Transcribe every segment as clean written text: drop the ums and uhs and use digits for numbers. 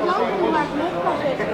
lampen waar ik hem op kan zetten.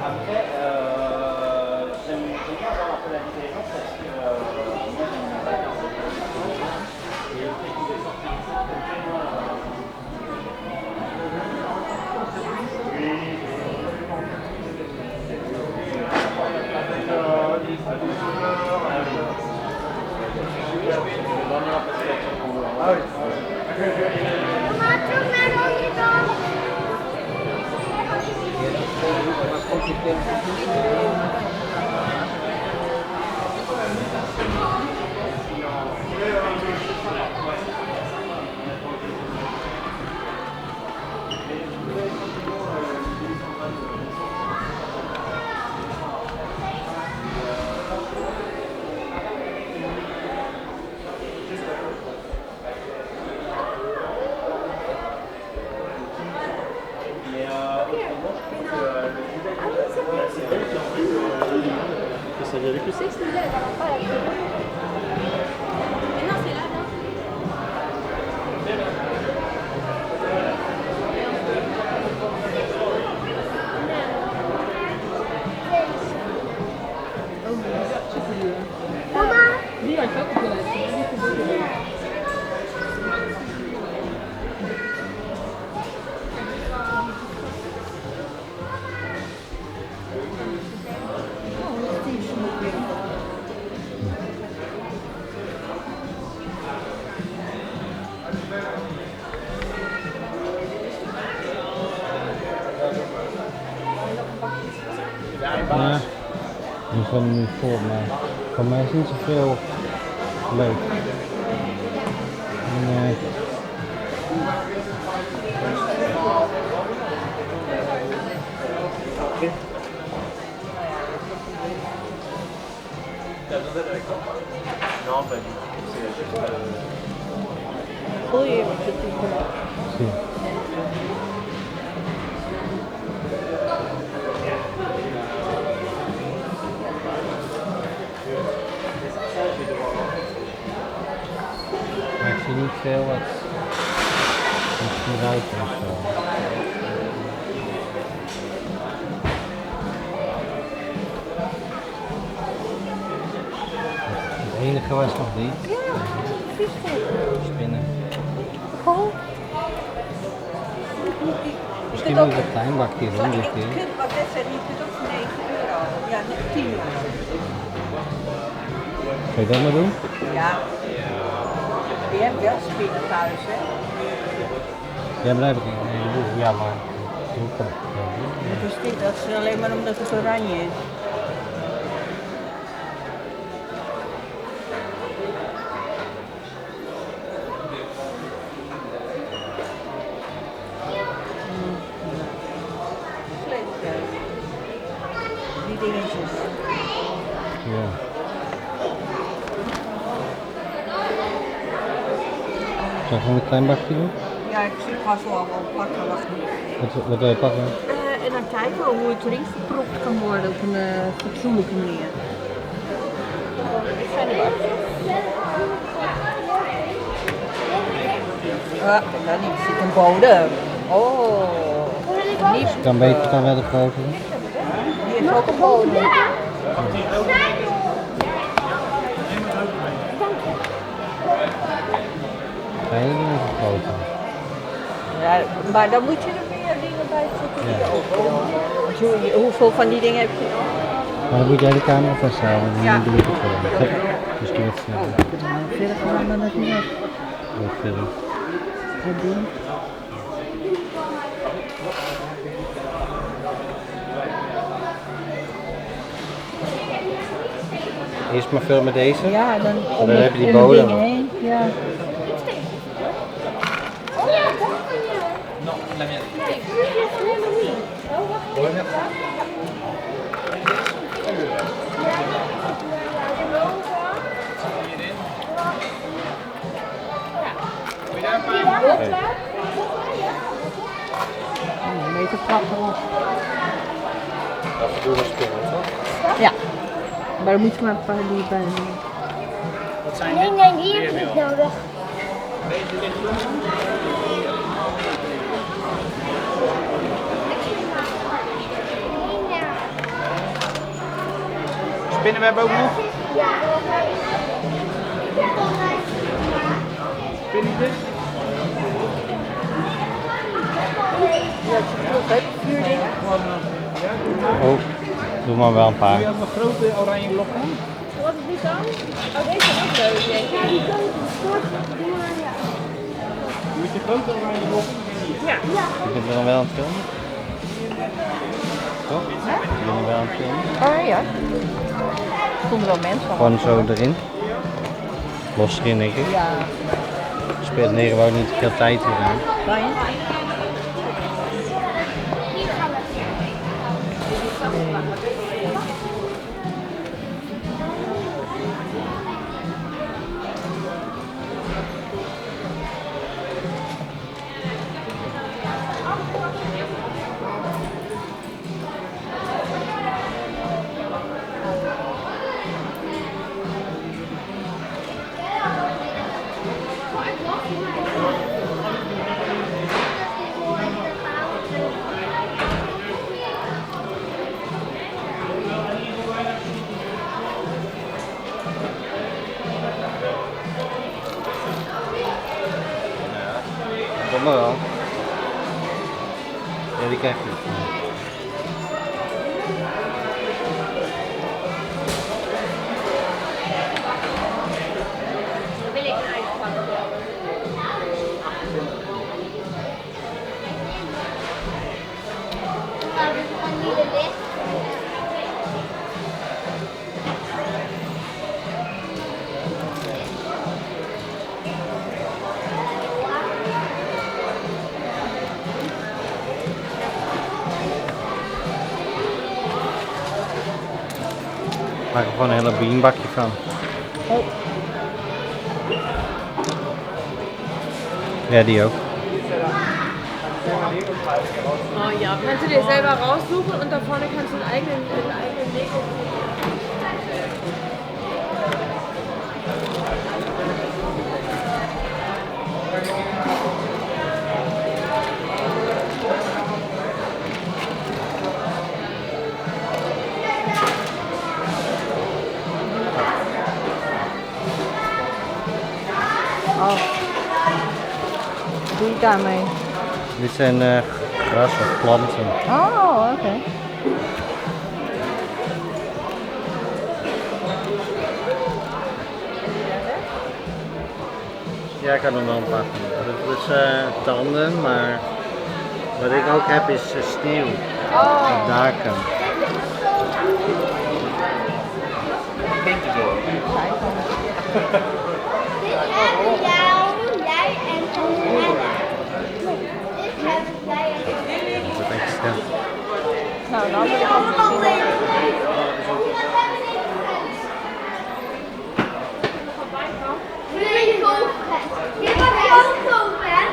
Après, j'aime bien voir un peu la différence parce que moi j'aime pas et le fait qu'ils aient sorti ça vient avec le sexe. Ja, die gaan er nu voor, maar voor mij is niet zoveel leuk. Nee. Non, pas du tout. C'est juste. Goeie, wat je toegevoegd. Zie. Maar ik zie niet veel wat misschien ruiken of zo. Het enige was nog die. Ja, Spinnen. gewoon. Misschien moet ik een klein bakje doen dit keer. Je kunt wat net zeggen, je kunt ook voor 9 euro. Ja, net 10 euro. Ga je dat maar doen? Ja. Je hebt wel spinnen thuis, hè? Ja, maar daar heb ik een heleboel. Ja, maar hoe kan ik dat doen? Het is niet, dat is alleen maar omdat het oranje is. Sleetje. Die dingetjes. Ja. Zal ik gewoon een klein bakje doen? Ja, ik zie pas wel pakken wat niet. Wat wil je pakken? En dan kijken we hoe het erin verpropt kan worden op een fatsoenlijke manier. Dit zijn de bakjes. Ah, kijk daar niet, er zit een bodem. Oh. Niet. Ik kan beter dan wel de grote doen. Hier is ook een bodem. Kleine doen of de grote? Ja, maar dan moet je er meer dingen bij zoeken die je ook wil. Want hoeveel van die dingen heb je dan? Maar dan moet jij de camera vasthouden, dan Ja. doe ik het voor je. Dus doe het snel. Verder gaan we het niet op. Wat verder. Dat ding. Eerst maar veel met deze. Ja, dan Dan heb je die om de bodem. dingen heen. Ja. Een meter trappen op. Dat doen we spullen, toch? Ja. Maar dan moet je maar een paar die bij doen. Nee, die heb ik niet nodig. Spinnenweb ook nog? Spinnetjes? Vuurdingen. Oh, doe maar wel een paar. Heb je ook nog grote oranje blokken? Wat is die dan? Oh, deze is ook leuk, denk ik. Moet je grote oranje blokken? Je bent er dan wel aan het filmen? Toch? Je bent er wel aan het filmen? Oh ja. Er stonden wel mensen. Gewoon zo erin. Los erin, denk ik. Ja. Speelt nee gewoon niet veel tijd hier aan. Kan je? Kom maar wel. Ja, die krijg je. Dan wil ik een ijs pakken. Maak er gewoon een hele beanbakje van. Oh. Ja, die ook. Oh ja, kannst du dir selber raussuchen und da vorne kannst du einen eigenen Lego. Oh. Doe je daarmee? Dit zijn gras of planten. Oh, oké. Ja, ik had er nog een paar van. Dat is tanden, maar wat ik ook heb is sneeuw. Oh. Daken. Kinderen. Dit hebben jij en dit hebben jij en Dat is echt stil. Nou, dan wil ik ook Dit was goedkoop, hè?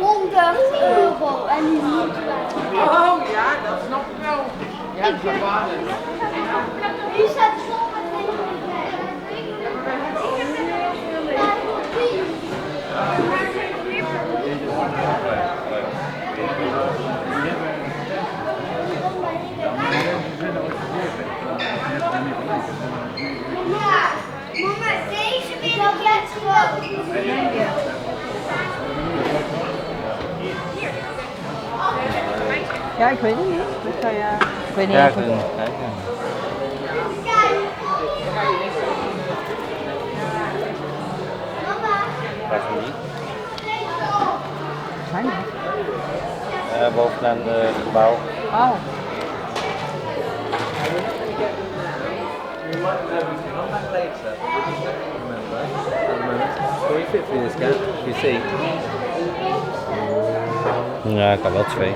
100 euro en die moeten wij. Oh ja, dat snap ik wel. Ja, dat is waar. Die staat vol met dingen. Mama, deze wil ik net gewoon. Ja, ik weet het niet. Dat zou je... Ik weet niet. Kijken, Even... kijken. Waarvan niet? Zijn er? Bovenaan het gebouw. Oh. Ja, ik kan wel 2.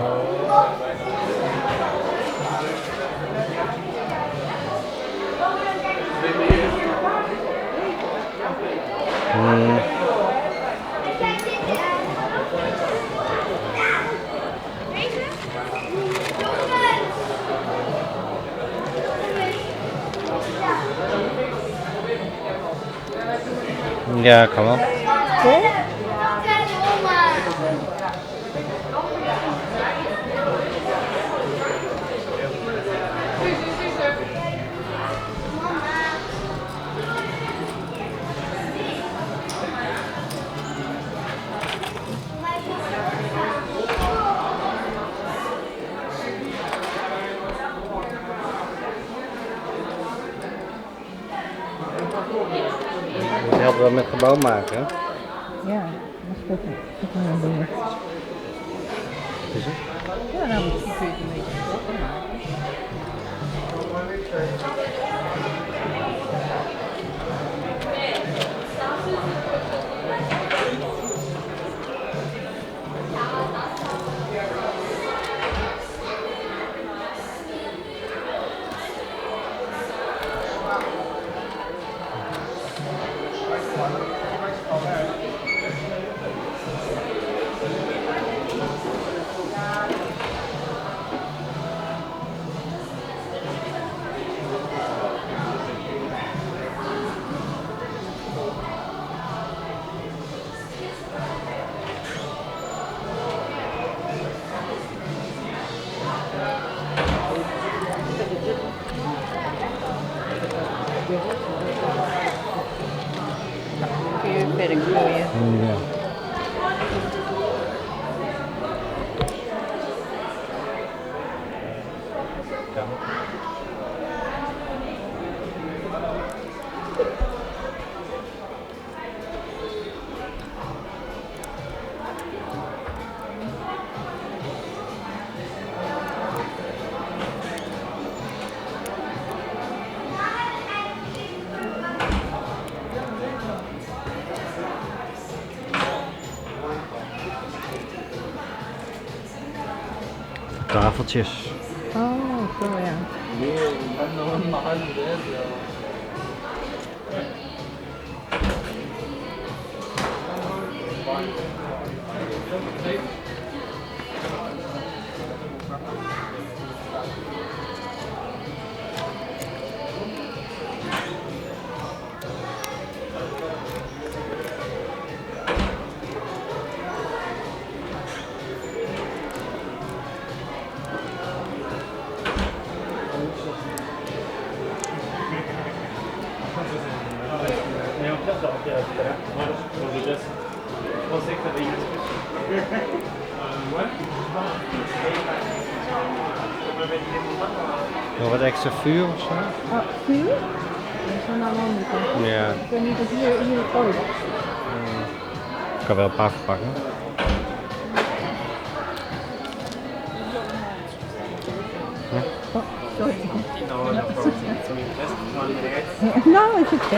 Ja, kan wel. Je helpt wel met gebouw maken, hè? Ja, dat is goed. Dat is een ding. Is het? Ja, nou misschien kun je het een beetje groter maken. Kun je verder gooien. Ja. Tafeltjes. Oh, zo ja. Nog wat extra vuur of zo? Oh, vuur? Dat is dan aan de andere kant. Ja. Ik weet niet of hier het ooit. Ik kan wel een paar verpakken. Oh, sorry. Nou, is oké.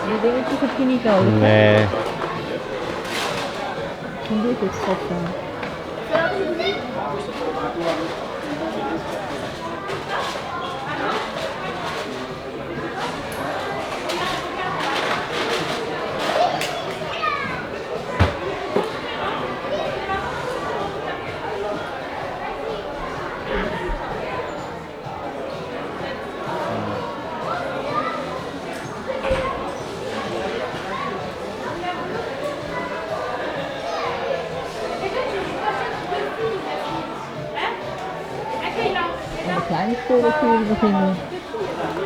Die dingetjes heb je niet nodig. Nee. En dit is goed dan. En de kleine spullen kun je beginnen.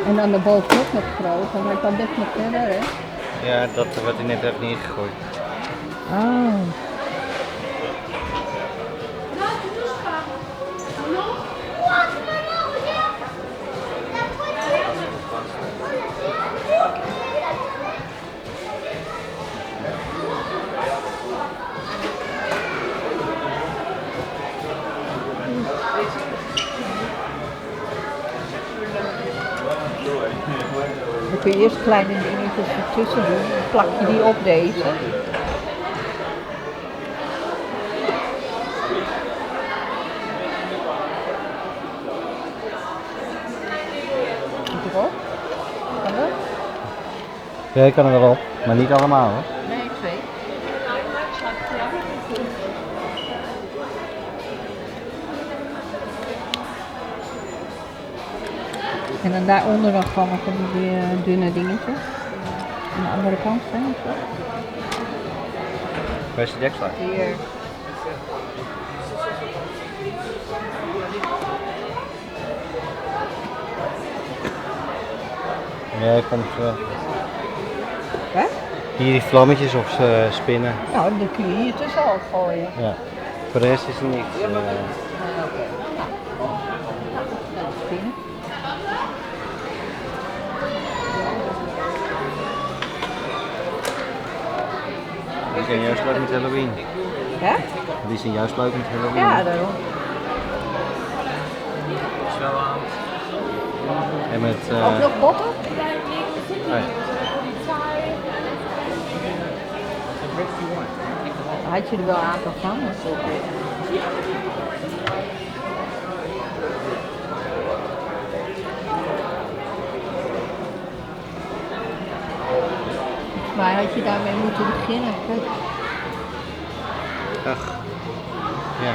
En dan de bovenop nog groot, dan hij kan best nog verder, hè? Ja, dat wordt hij net heeft neergegooid. Oh. Dan kun je eerst kleine dingetjes ertussen doen, dan plak je die op deze. Moet erop? Kan dat? Ja, ik kan er wel op, maar niet allemaal hoor. Nee, 2. En dan daaronder nog van die dunne dingetjes. Aan de andere kant, hè? Waar is die deksel? Hier. Ja, hij komt Hè? hier die vlammetjes of spinnen. Nou, dan kun je hier tussen al gooien. Ja. Voor de rest is er niks. Oké. Nou, spinnen. Die zijn juist leuk met Halloween. Hè? Die zijn juist leuk met Halloween. Ja, daarom. En met... Ook nog botten? nee. Had je er wel een aantal van? Maar had je daarmee moeten beginnen? Kijk. Ach. Ja.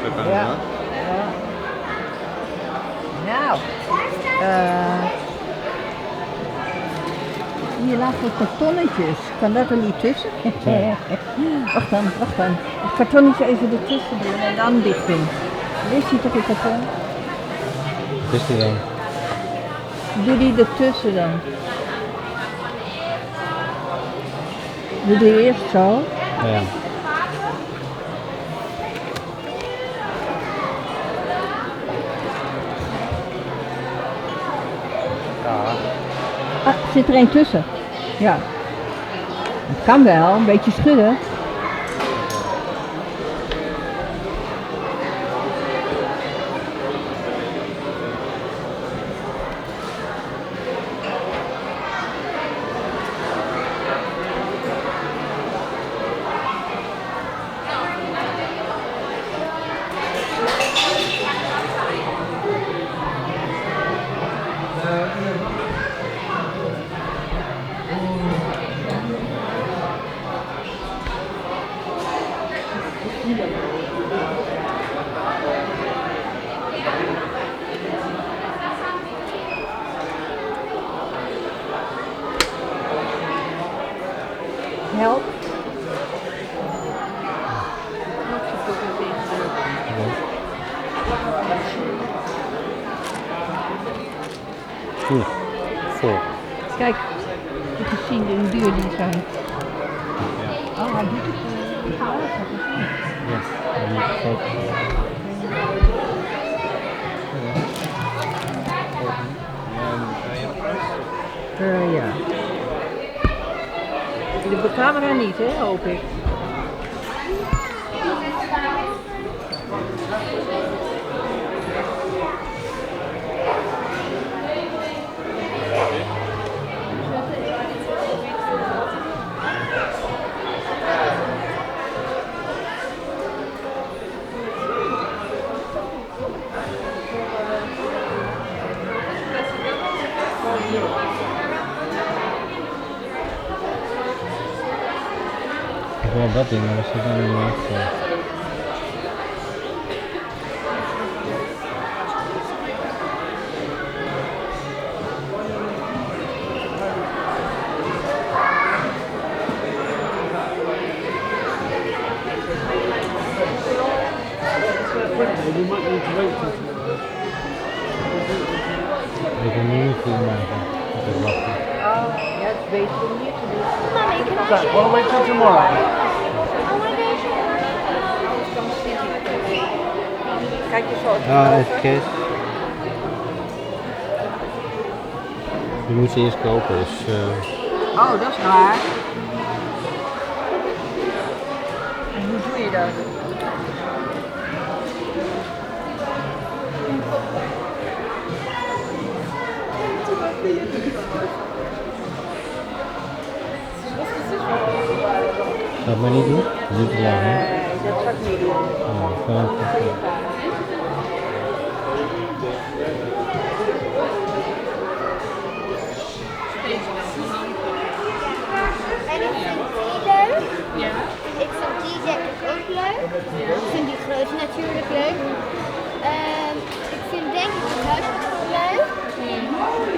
Zo kan het Ja. wel. Nou, hier laten we kartonnetjes. Kan dat er niet tussen? wacht dan. Het kartonnetje even ertussen doen en dan dicht doen. Is die toch in karton? Wat is die dan? Doe die ertussen dan. Doe die eerst zo. Ja. Ah, zit er een tussen? Ja. Het kan wel, een beetje schudden. Help. Hier. Vol. Kijk, je kunt zien hoe duur die zijn. Oh, hij doet het. Ja. En die grote. Ja. De camera niet, hè, hoop ik. Vooral dat ding, maar dat zit dan niet meer echt. Ik kan nu een film maken. Dat is wachten. Oh, ja, het is beter om hier te doen. Mommy, can I Right, show well, you? wait till tomorrow. I want to show you. Anders dan zit hij. Kijk je zo Ah, even Kees. Die moet ze eerst kopen, dus Oh, dat is raar. En hoe doe je dat? dat maar niet doen. Dat duurt te lang, hè? Nee, dat zou ik niet doen. Ja, gewoon even. En ik vind die leuk. Ja. Ik vind die denk ik ook leuk. Ik vind die grote natuurlijk leuk. Ik vind denk ik het huis ook wel leuk.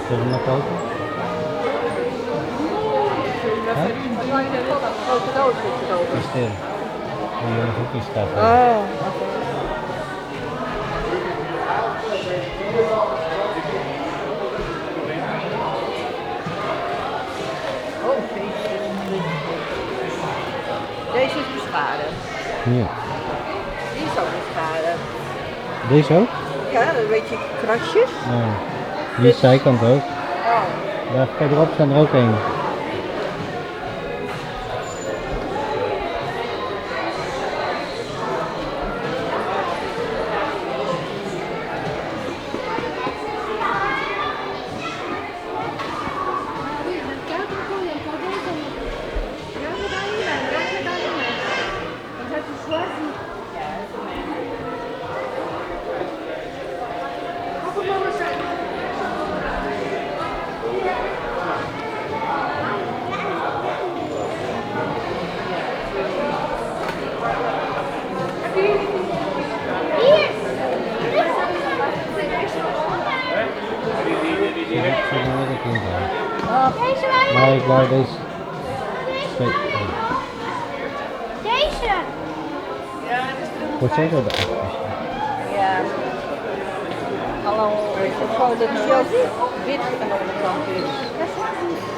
Zullen we hem maar kopen? Grote doos zit erover. Is stil. Wil je nog ook iets staat? Oh. Oh, deze is beschadigd. Ja. Die is ook beschadigd. Deze ook? Ja, een beetje krasjes. Ja. Die zijkant ook. Oh. Daar verderop staan er ook een. Deze wij? Maar ik wou deze. Twee. Deze. Wordt zo zo de Ja. Hallo, is het zo dat het zelfs wit aan de onderkant is?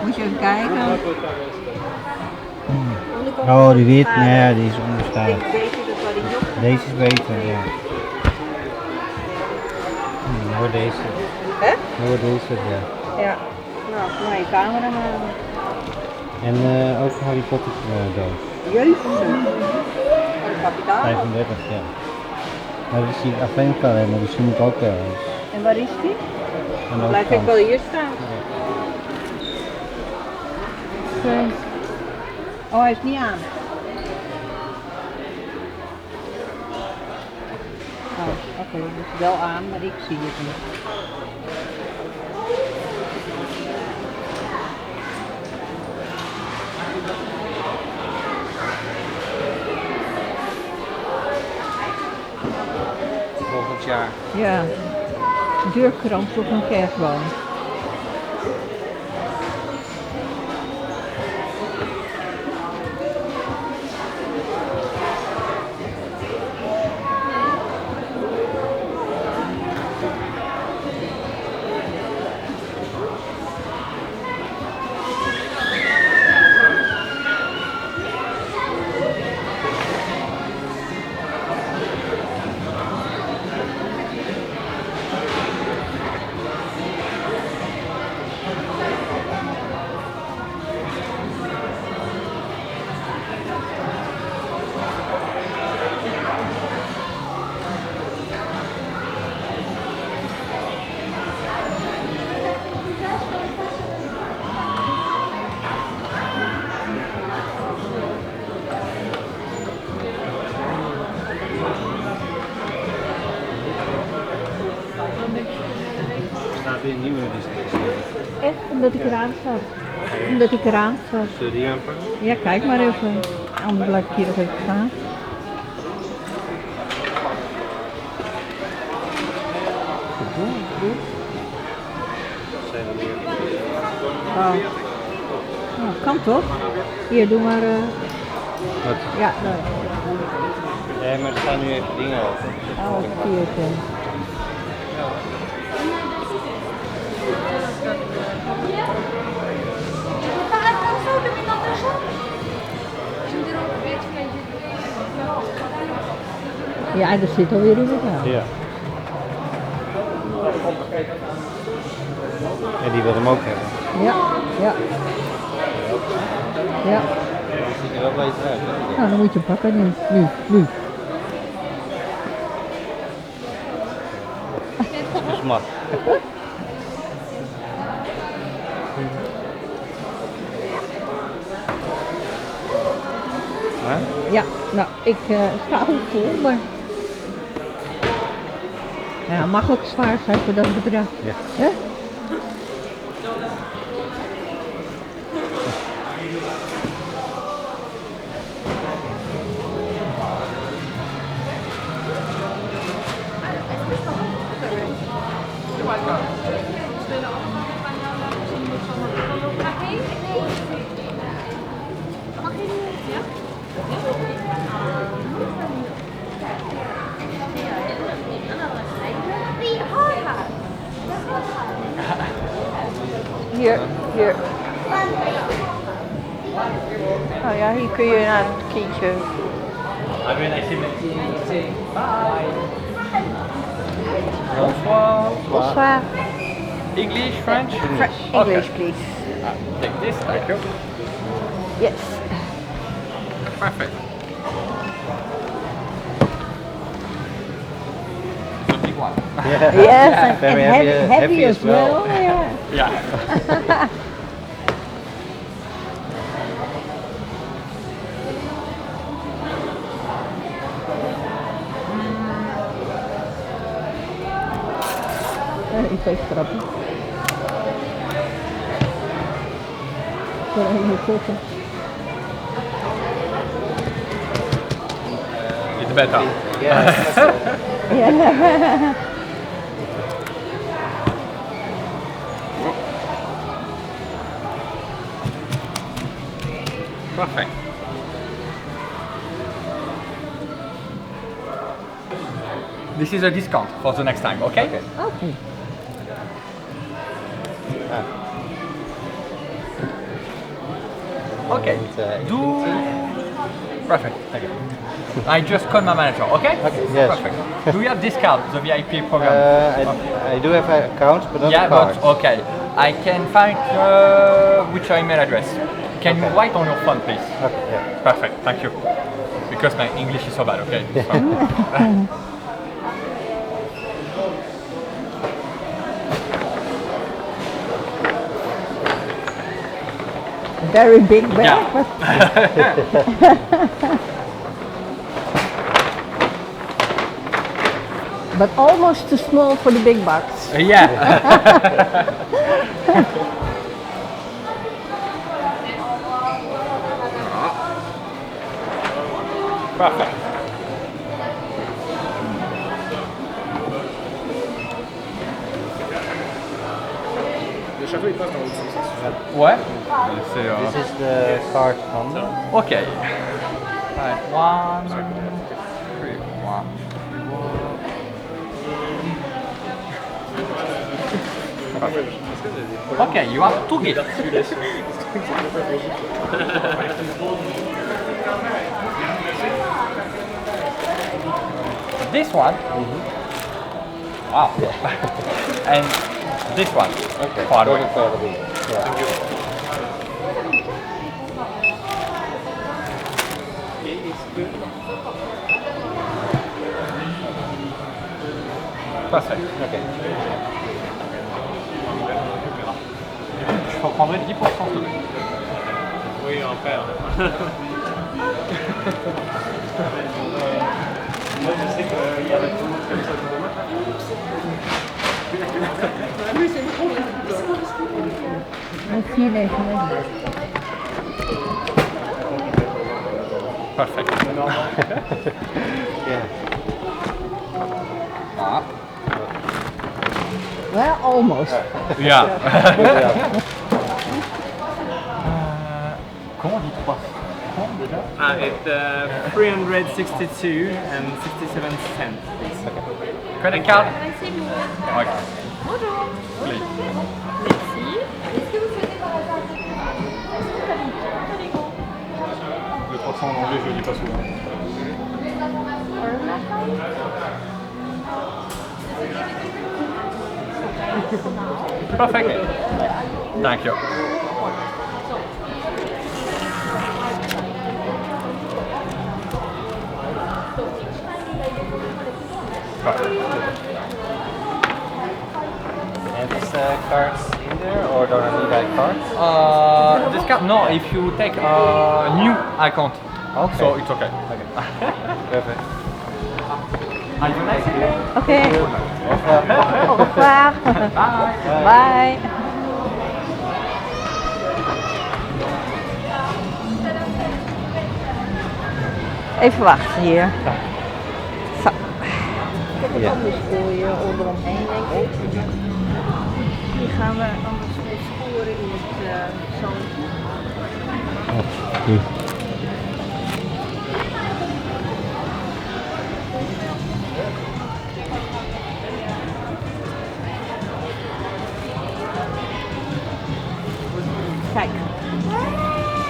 Moet je even kijken. Oh, die wit, nee, die is onbeschadigd. Ik weet dat wel die jok. Deze is beter, ja. Dan wordt deze. Hè? Dan wordt deze, ja. Ja. Nou, doe maar je camera maar. En ook Harry Potter doos. Jezus. Wat een kapitaal. 35, ja. Maar dat is die adventkalender, dus die moet ook eens. En waar is die? Aan de Blijf ik overkant. wel hier staan. Oké. Oh, hij is niet aan. Oh, oké, het is wel aan, maar ik zie het niet. Volgend jaar. Ja, deurkrans op een kerkboom. weer nieuwe discussies. Echt, omdat ik eraan zat. Omdat ik eraan zat. Zullen die aanpakken? Ja, kijk maar even. Anders blijf ik hier nog even staan. Zijn er meer? Oh. Nou, kan toch? Hier, doe maar. Wat? Ja, nou. Nee, maar er staan nu even dingen over. Oh, zie het. Ja, er zit alweer in het Ja. En die wil hem ook hebben. Ja, ja. Ja. Dat ziet er wel beter uit. Hè? Nou, dan moet je hem pakken nu. Nu. Dat is mat. Ja, nou, ik sta ook vol, maar... Ja, mag ook zwaar zijn voor dat bedrag. Ja. Hè? Hier. Nou ja, hier kun je naar het kindje. Bonsoir. Bonsoir. English, French? English, please. Take this, thank you. Yes. Perfect. It's a big one. Yes, and Very heavy as well. Yeah. Yeah. Iets even trappen. Zo even koken. It's better. Ja. Ja. Perfect. This is a discount for the next time, okay? Okay. Okay. And, Do. Perfect. Thank you. I just called my manager, okay? Okay, yes. Perfect. Do you have discount, the VIP program? I do have accounts, but not Yeah, cards. but okay. I can find which email address. Can you write on your phone, please? Okay, yeah. Perfect. Thank you. Because my English is so bad, okay? Very big bag. Yeah. But almost too small for the big bucks. Yeah. Perfect. Ouais. C'est, This is the card number. okay. Right. 1, 3, 1. Okay, you have 2 gifts. This one. Wow. And this one. Okay. Far away. Yeah. Parfait. Okay. Je reprendrai 10% de Oui, en faire. Moi, je sais qu'il y a des tout comme ça. 4,99. Perfect. Yeah. Well, almost. Yeah. Yeah. Comment on dit 3 francs déjà? It's 362 and 67 cents. Credit card? Can I see you? Ouais. Bonjour. Please. Merci. Est-ce que vous souhaitez par hasard Le 300 en anglais, je le dis pas souvent. Perfect. Thank you. And these cards in there, or don't I need that card? This card, no, if you take a new account, Okay. so it's okay. Perfect. Have a nice day. Oké. Au revoir. Bye. Bye. Even wachten hier. Zo. Ik heb het Ja. anders voor je onderomheen, denk ik. Die gaan we anders mee scoren in het zandje. Kijk.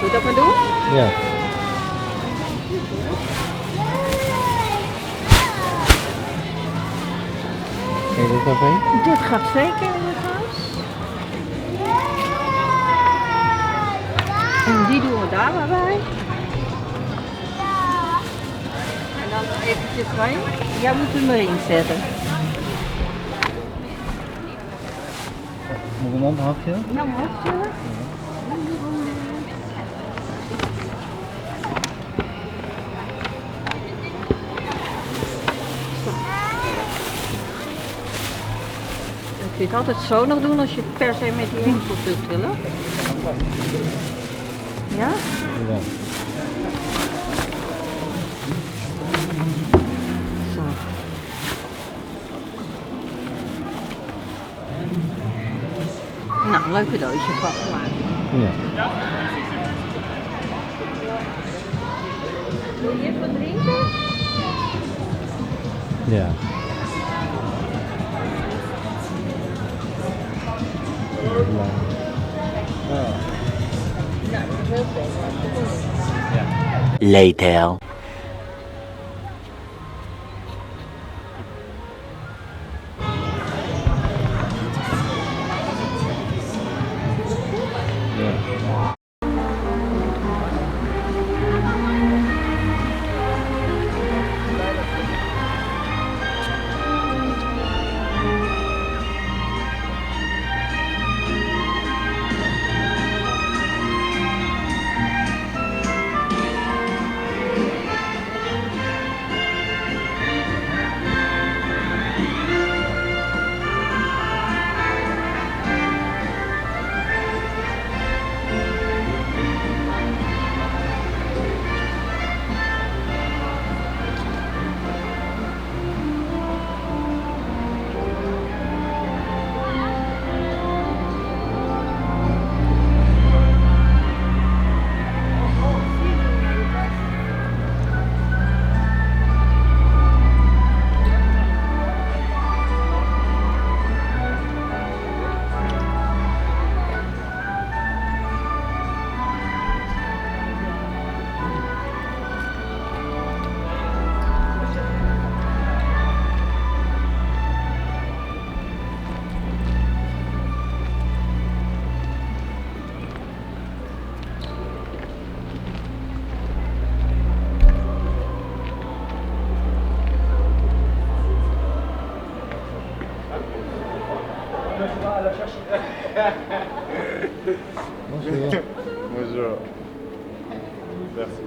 Moet je dat maar doen? Ja. Kun je dit nog mee? Dit gaat zeker in het huis. En die doen we daar maar bij. En dan eventjes mee. Jij moet hem erin zetten. Moet ik hem omhoog doen? Ja, omhoog zullen. Kun je het altijd zo nog doen als je het per se met die enkel wilt willen? Ja? Ja. Zo. Nou, leuk cadeautje van gemaakt. Ja. Wil je even wat drinken? Ja. Nou, dat is heel veel. Later. Bonjour. Bonjour. Merci.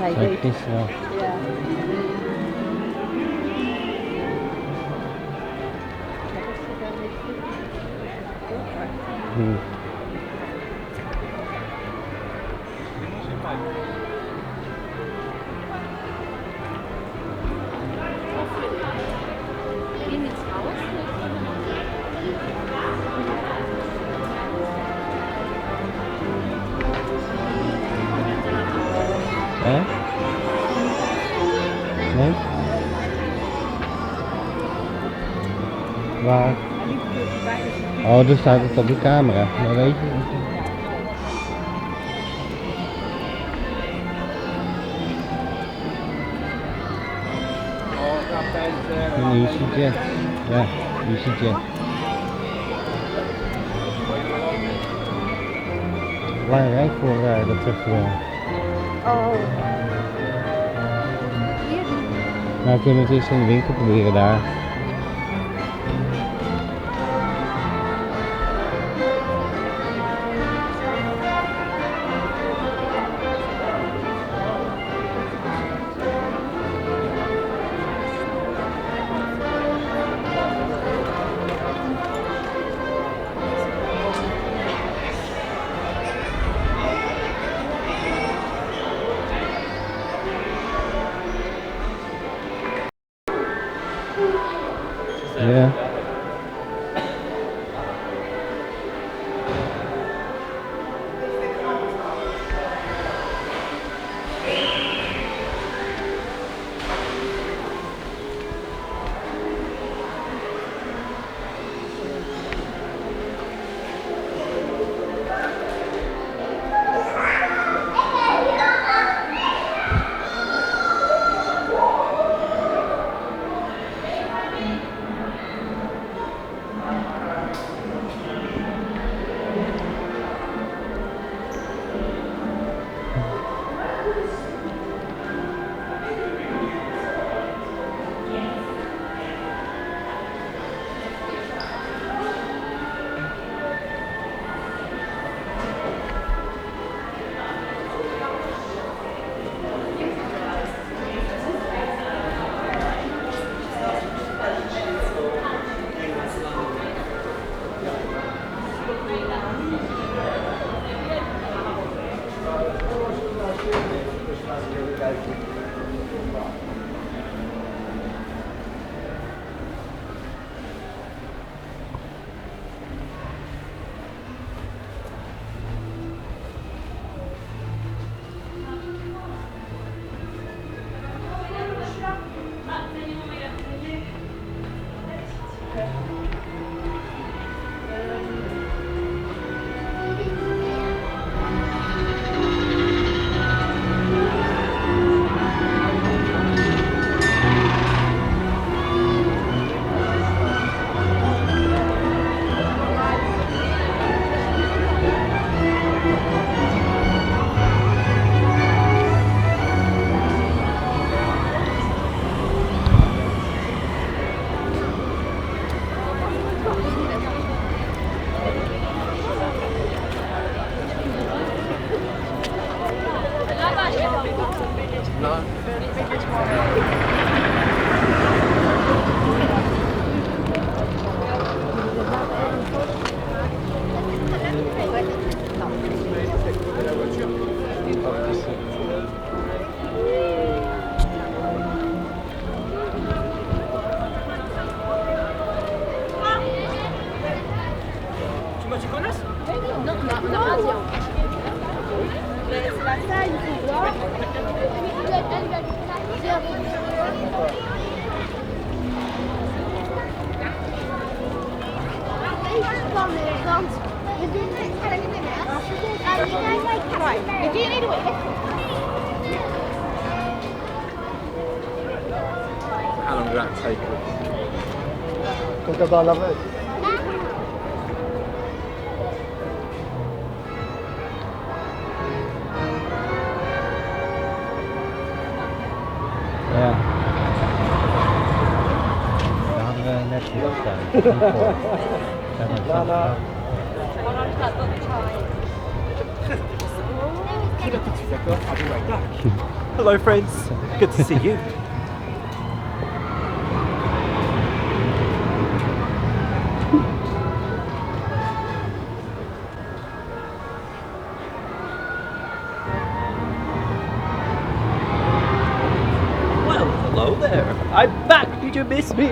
Hij Dat weet. is wel. Ja. Hmm. In het Haus? Hè? Nee? Waar? Oh, dus staat het op de camera. Maar weet je. Een EasyJet. Ja, EasyJet. Belangrijk voor dat terugverhaal. Oh. Nou, kunnen we het eens in de winkel proberen daar. Ja. spannend, want we doen het. Do you need to wait? How long did that take? Because I love it. Ja. Daar hadden we net goed staan. Hello friends, good to see you. Well, hello there. I'm back. Did you miss me?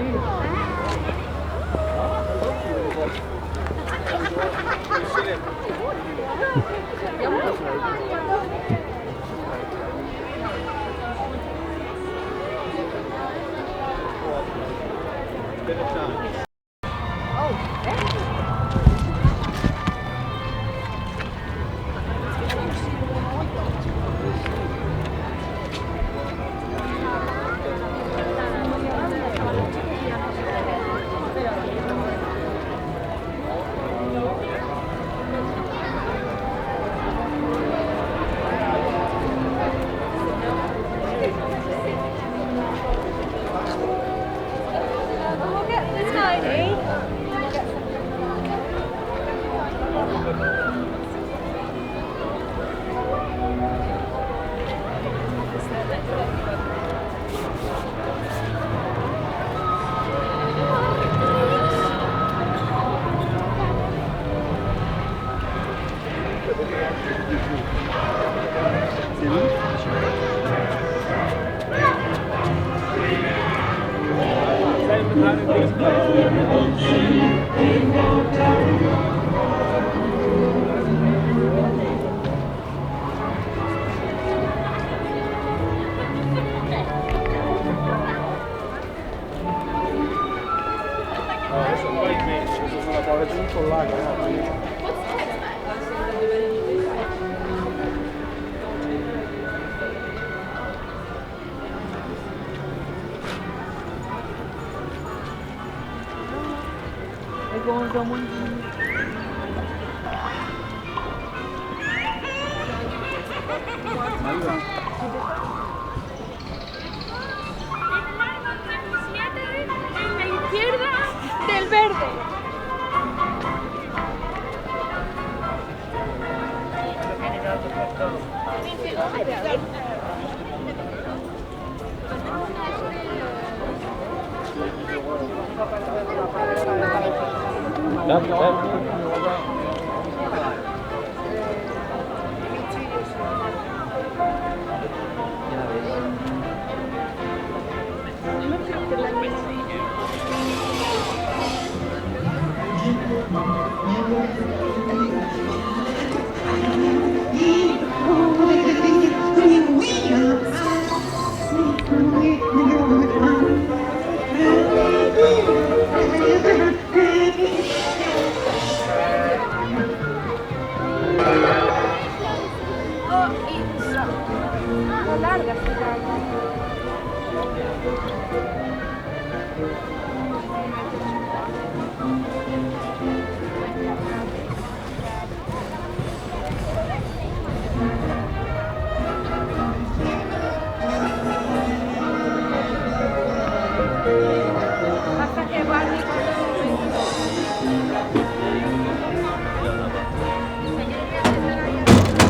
En la izquierda del verde.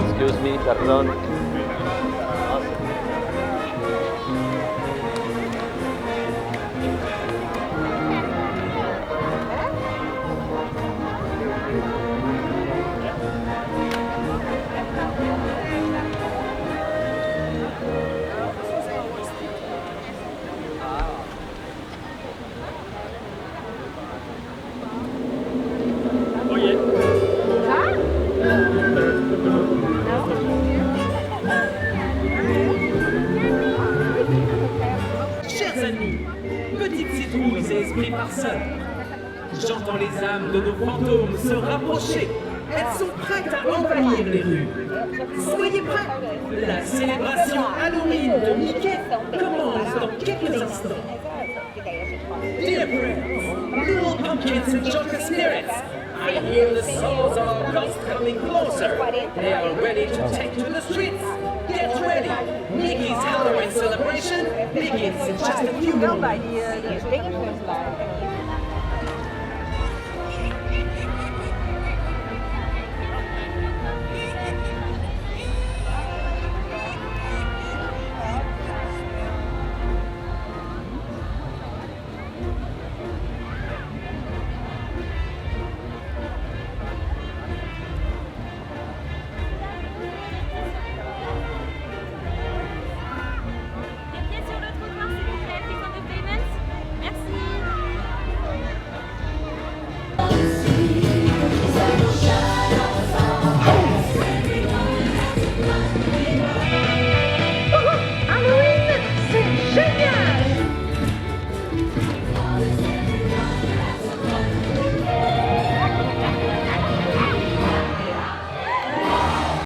Excuse me, pardon. Chers amis, petite citrouille et esprit farceur, J'entends les âmes de nos fantômes se rapprocher. Elles sont prêtes à envahir les rues. Soyez prêts. La célébration Halloween de Mickey commence dans quelques instants. Dear friends, little pumpkins and joker spirits, I hear the souls of our ghosts coming closer. They are ready to take to the streets. Get ready. Mickey's Halloween celebration begins in just a few moments.